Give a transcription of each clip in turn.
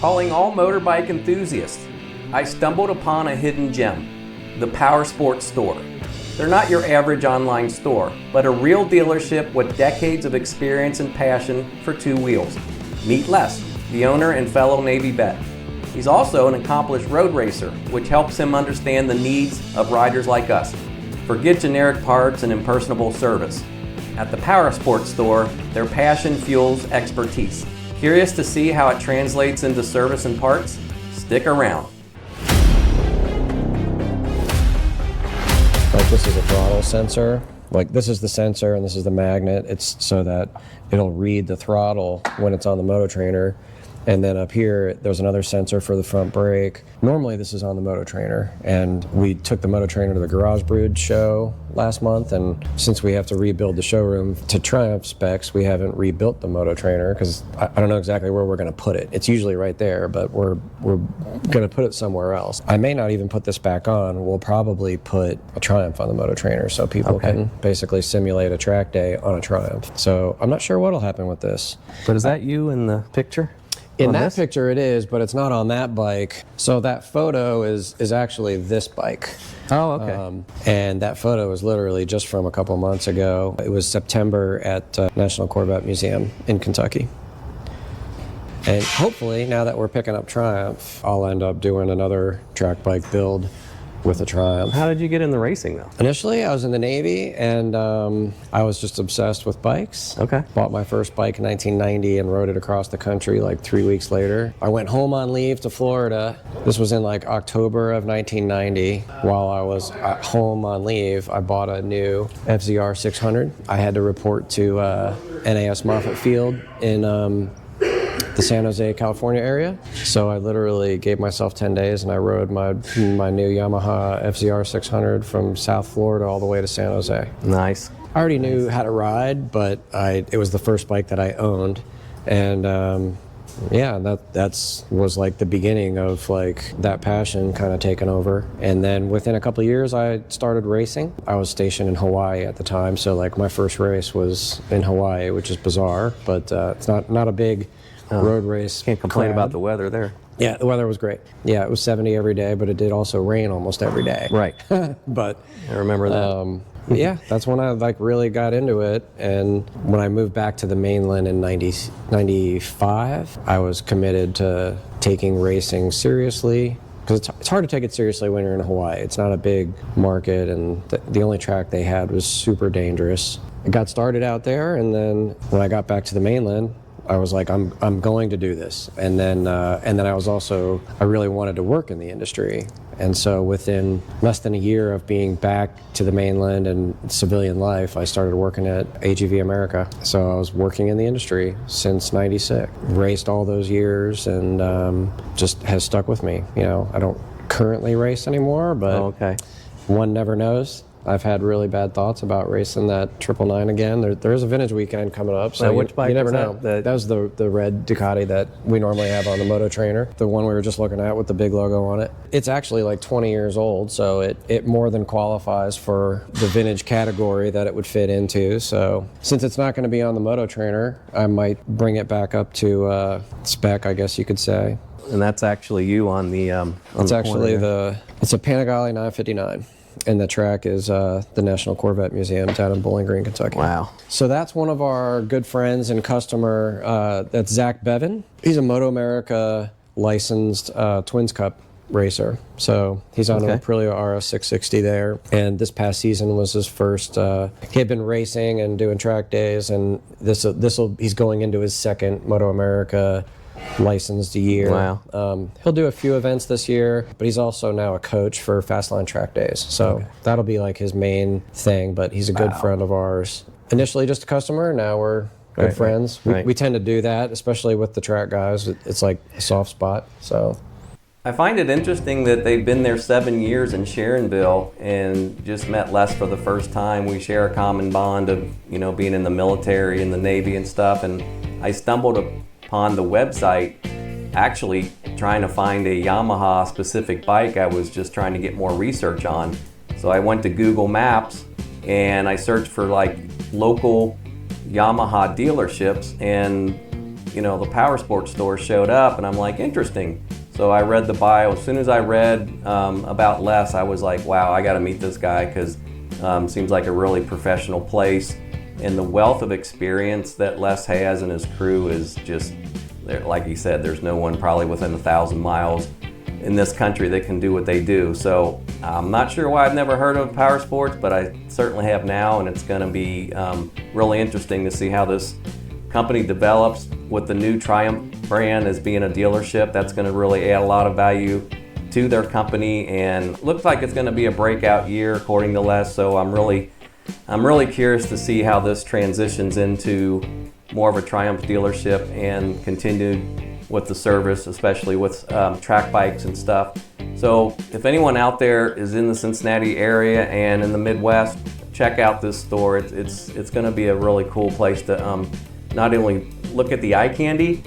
Calling all motorbike enthusiasts, I stumbled upon a hidden gem, the POWERSPORTS Store. They're not your average online store, but a real dealership with decades of experience and passion for two wheels. Meet Les, the owner and fellow Navy vet. He's also an accomplished road racer, which helps him understand the needs of riders like us. Forget generic parts and impersonable service. At the POWERSPORTS Store, their passion fuels expertise. Curious to see how it translates into service and parts? Stick around. Like this is a throttle sensor. Like this is the sensor and this is the magnet. It's so that it'll read the throttle when it's on the Moto Trainer. And then up here, there's another sensor for the front brake. Normally this is on the Moto Trainer, and we took the Moto Trainer to the Garage Brood show last month, and since we have to rebuild the showroom to Triumph specs, we haven't rebuilt the Moto Trainer because I don't know exactly where we're gonna put it. It's usually right there, but we're gonna put it somewhere else. I may not even put this back on. We'll probably put a Triumph on the Moto Trainer so people can basically simulate a track day on a Triumph. So I'm not sure what'll happen with this. But is that you in the picture? In that picture it is, but it's not on that bike. So that photo is actually this bike. Oh, okay. And that photo is literally just from a couple months ago. It was September at National Corvette Museum in Kentucky. And hopefully, now that we're picking up Triumph, I'll end up doing another track bike build with a Triumph. How did you get in the racing though? Initially, I was in the Navy, and I was just obsessed with bikes. Okay. Bought my first bike in 1990 and rode it across the country like 3 weeks later. I went home on leave to Florida. This was in like October of 1990. While I was at home on leave, I bought a new FZR 600. I had to report to NAS Moffett Field in the San Jose, California area. So I literally gave myself 10 days and I rode my new Yamaha FZR 600 from South Florida all the way to San Jose. Nice. I already knew how to ride, but it was the first bike that I owned. And yeah, that was like the beginning of like that passion kind of taking over. And then within a couple of years, I started racing. I was stationed in Hawaii at the time. So like my first race was in Hawaii, which is bizarre, but it's not a big road race. Can't complain about the weather there. Yeah, the weather was great. Yeah, it was 70 every day, but it did also rain almost every day. Right. But I remember that. Yeah, that's when I like really got into it. And when I moved back to the mainland in 95, I was committed to taking racing seriously. Because it's hard to take it seriously when you're in Hawaii. It's not a big market, and the only track they had was super dangerous. I got started out there, and then when I got back to the mainland, I was like, I'm going to do this. And then I really wanted to work in the industry. And so within less than a year of being back to the mainland and civilian life, I started working at AGV America. So I was working in the industry since '96. Raced all those years, and just has stuck with me. You know, I don't currently race anymore, but one never knows. I've had really bad thoughts about racing that 999 again. There is a vintage weekend coming up, so which bike you never was know. That was the red Ducati that we normally have on the Moto Trainer, the one we were just looking at with the big logo on it. It's actually like 20 years old, so it more than qualifies for the vintage category that it would fit into. So since it's not going to be on the Moto Trainer, I might bring it back up to spec, I guess you could say. And that's actually you on the it's actually it's a Panigale 959. And the track is the National Corvette Museum down in Bowling Green, Kentucky. Wow. So that's one of our good friends and customer, that's Zach Bevan. He's a Moto America licensed Twins Cup racer. So he's on an Aprilia RS 660 there. And this past season was his first, he had been racing and doing track days, and he's going into his second Moto America licensed a year. Wow. He'll do a few events this year, but he's also now a coach for Fastline track days. So that'll be like his main thing, but he's a good friend of ours. Initially just a customer, now we're good friends. We tend to do that, especially with the track guys. It's like a soft spot, so. I find it interesting that they've been there 7 years in Sharonville and just met Les for the first time. We share a common bond of, you know, being in the military and the Navy and stuff, and I stumbled upon the website actually trying to find a Yamaha specific bike I was just trying to get more research on. So I went to Google Maps and I searched for like local Yamaha dealerships, and you know, the POWERSPORTS store showed up, and I'm like, interesting. So I read the bio. As soon as I read about Les, I was like, wow, I got to meet this guy, because seems like a really professional place. And the wealth of experience that Les has and his crew is just, like he said, there's no one probably within 1,000 miles in this country that can do what they do. So I'm not sure why I've never heard of POWERSPORTS, but I certainly have now, and it's going to be really interesting to see how this company develops with the new Triumph brand as being a dealership. That's going to really add a lot of value to their company, and looks like it's going to be a breakout year according to Les. So I'm really curious to see how this transitions into more of a Triumph dealership and continued with the service, especially with track bikes and stuff. So if anyone out there is in the Cincinnati area and in the Midwest, check out this store. It's going to be a really cool place to not only look at the eye candy,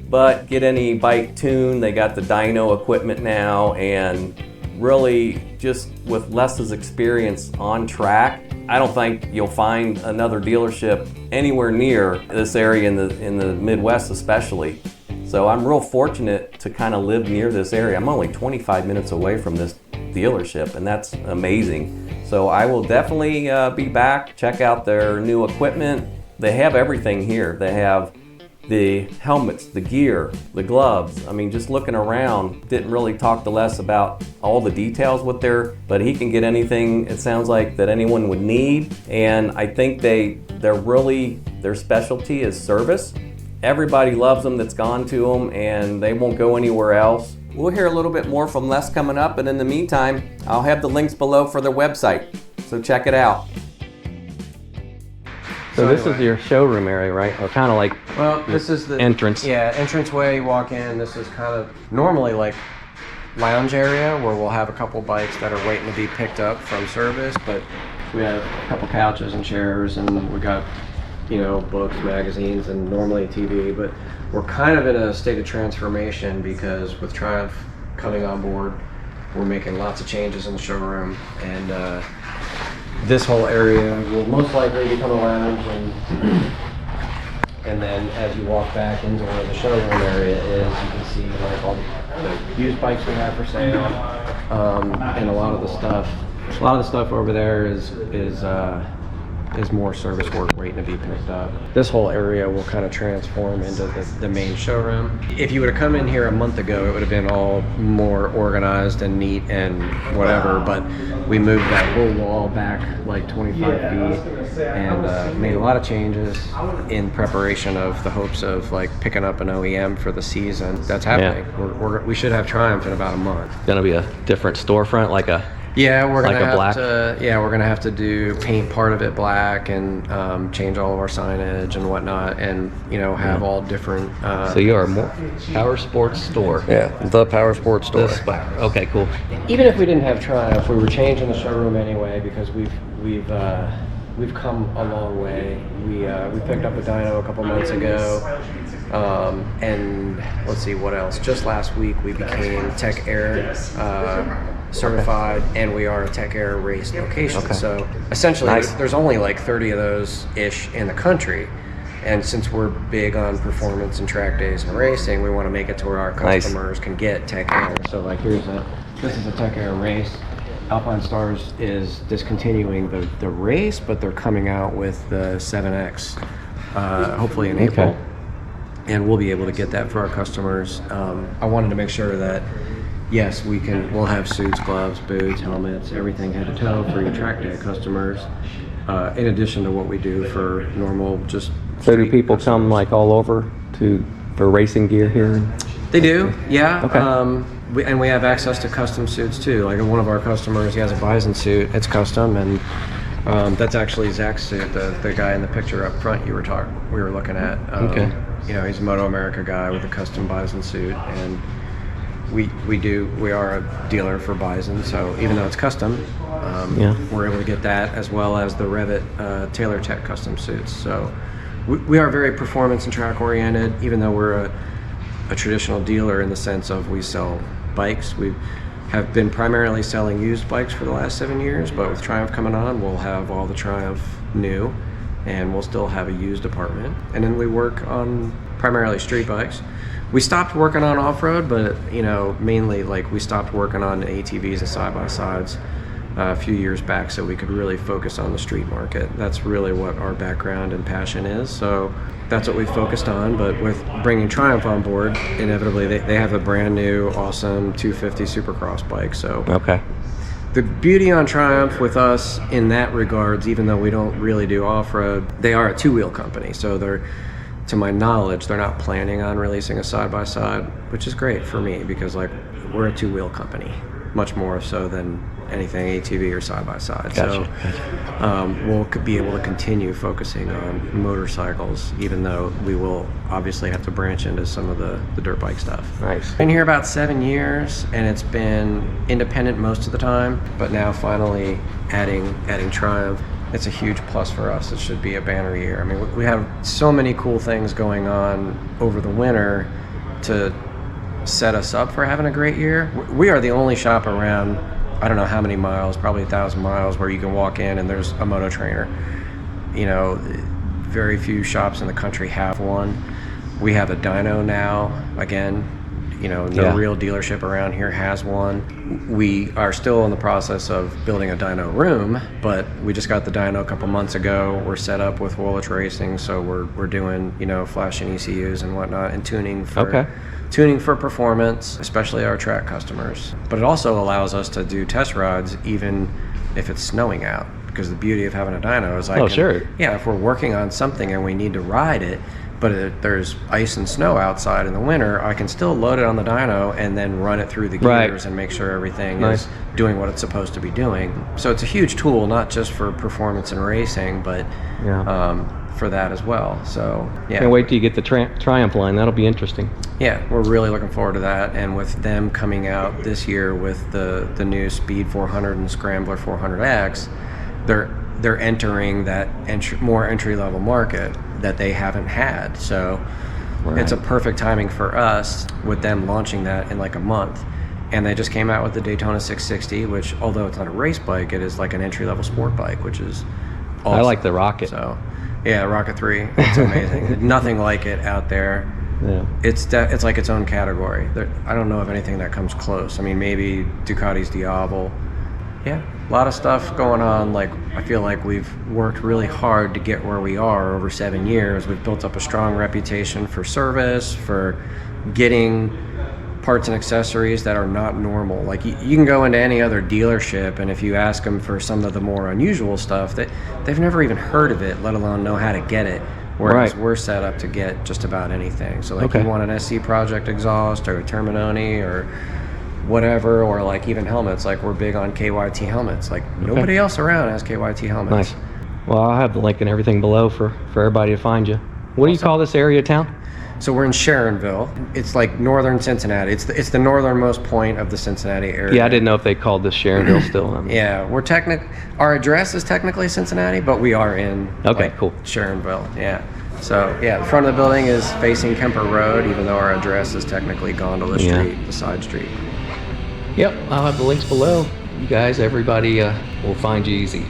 but get any bike tuned. They got the dyno equipment now, and really just with Les's experience on track, I don't think you'll find another dealership anywhere near this area in the Midwest especially. So I'm real fortunate to kind of live near this area. I'm only 25 minutes away from this dealership, and that's amazing. So I will definitely be back, check out their new equipment. They have everything here. They have the helmets, the gear, the gloves. I mean, just looking around, didn't really talk to Les about all the details with but he can get anything, it sounds like, that anyone would need. And I think their specialty is service. Everybody loves them that's gone to them, and they won't go anywhere else. We'll hear a little bit more from Les coming up, and in the meantime, I'll have the links below for their website, so check it out. So this is your showroom area, right? Or kind of like, well, this is the entrance. Yeah, entranceway, you walk in. This is kind of normally like lounge area where we'll have a couple bikes that are waiting to be picked up from service, but we have a couple couches and chairs, and we got, you know, books, magazines, and normally TV. But we're kind of in a state of transformation because with Triumph coming on board, we're making lots of changes in the showroom, and this whole area will most likely become a lounge, and then as you walk back into where the showroom area is, you can see like all the used bikes we have for sale, and a lot of the stuff over there is more service work waiting to be picked up. This whole area will kind of transform into the main showroom. If you would have come in here a month ago, it would have been all more organized and neat and whatever, but we moved that whole wall back like 25 feet and made a lot of changes in preparation of the hopes of like picking up an OEM for the season. That's happening. Yeah. We should have Triumph in about a month. It's gonna be a different storefront, like a we're gonna we're gonna have to do paint part of it black and change all of our signage and whatnot, and you know, have all different. So you are more POWERSPORTS store. Yeah, the POWERSPORTS store. Okay, cool. Even if we didn't have Triumph, we were changing the showroom anyway because we've come a long way. We picked up a dyno a couple months ago, and let's see what else. Just last week we became Tech Air certified, and we are a Tech Air race location. Okay. So essentially, there's only like 30 of those ish in the country, and since we're big on performance and track days and racing, we want to make it to where our customers can get Tech Air. So like this is a Tech Air race. Alpine Stars is discontinuing the race, but they're coming out with the 7X hopefully in April, and we'll be able to get that for our customers. I wanted to make sure that yes, we'll have suits, gloves, boots, helmets, everything head to toe for your track day customers, in addition to what we do for normal just. So do people come like all over for racing gear here? They do, yeah. Okay. We have access to custom suits too. Like one of our customers, he has a bison suit, it's custom, and that's actually Zach's suit, the guy in the picture up front we were looking at. Okay. You know, he's a Moto America guy with a custom bison suit, and we are a dealer for bison, so even though it's custom, we're able to get that as well as the Revit Taylor Tech custom suits. So we are very performance and track oriented, even though we're a traditional dealer in the sense of we sell bikes. We have been primarily selling used bikes for the last 7 years, but with Triumph coming on, we'll have all the Triumph new, and we'll still have a used department. And then we work on primarily street bikes. We stopped working on off-road, but mainly like we stopped working on ATVs and side-by-sides a few years back, so we could really focus on the street market. That's really what our background and passion is. So that's what we focused on. But with bringing Triumph on board, inevitably they have a brand new, awesome 250 Supercross bike. So Okay. the beauty on Triumph with us in that regards, even though we don't really do off-road, they are a two-wheel company. So they're, to my knowledge, they're not planning on releasing a side-by-side, which is great for me because like we're a two-wheel company, much more so than anything ATV or side-by-side. Gotcha. So we'll be able to continue focusing on motorcycles, even though we will obviously have to branch into some of the dirt bike stuff. Nice. Been here about 7 years, and it's been independent most of the time, but now finally adding Triumph, it's a huge plus for us. It should be a banner year. I mean, we have so many cool things going on over the winter to set us up for having a great year. We are the only shop around, I don't know how many miles, probably 1,000 miles, where you can walk in and there's a Moto Trainer. Very few shops in the country have one. We have a Dyno now. Again, no real dealership around here has one. We are still in the process of building a dyno room, but we just got the dyno a couple months ago. We're set up with Woolwich Racing, so we're doing flashing ECUs and whatnot and tuning for performance, especially our track customers. But it also allows us to do test rides even if it's snowing out, because the beauty of having a dyno is if we're working on something and we need to ride it, but if there's ice and snow outside in the winter, I can still load it on the dyno and then run it through the gears and make sure everything is doing what it's supposed to be doing. So it's a huge tool, not just for performance and racing, but for that as well. So Can't wait till you get the Triumph line. That'll be interesting. Yeah, we're really looking forward to that. And with them coming out this year with the new Speed 400 and Scrambler 400X, they're entering that more entry-level market that they haven't had. So it's a perfect timing for us with them launching that in like a month. And they just came out with the Daytona 660, which, although it's not a race bike, it is like an entry-level sport bike, which is awesome. I like the Rocket. So yeah, Rocket 3, it's amazing. Nothing like it out there. Yeah. It's like its own category. I don't know of anything that comes close. I mean, maybe Ducati's Diavel. Yeah, a lot of stuff going on. Like, I feel like we've worked really hard to get where we are over 7 years. We've built up a strong reputation for service, for getting parts and accessories that are not normal. Like, you can go into any other dealership, and if you ask them for some of the more unusual stuff, they've never even heard of it, let alone know how to get it. Whereas we're set up to get just about anything. So like you want an SC Project exhaust or a Terminoni or whatever, or like even helmets. Like we're big on KYT helmets. Like nobody else around has KYT helmets. Nice. Well, I'll have the link and everything below for everybody to find you. What do you call this area of town? So we're in Sharonville. It's like northern Cincinnati. It's the northernmost point of the Cincinnati area. Yeah, I didn't know if they called this Sharonville still. Yeah, our address is technically Cincinnati, but we are in cool. Sharonville. Yeah. So yeah, the front of the building is facing Kemper Road, even though our address is technically Gondola Street, the side street. Yep, I'll have the links below. You guys, everybody will find you easy.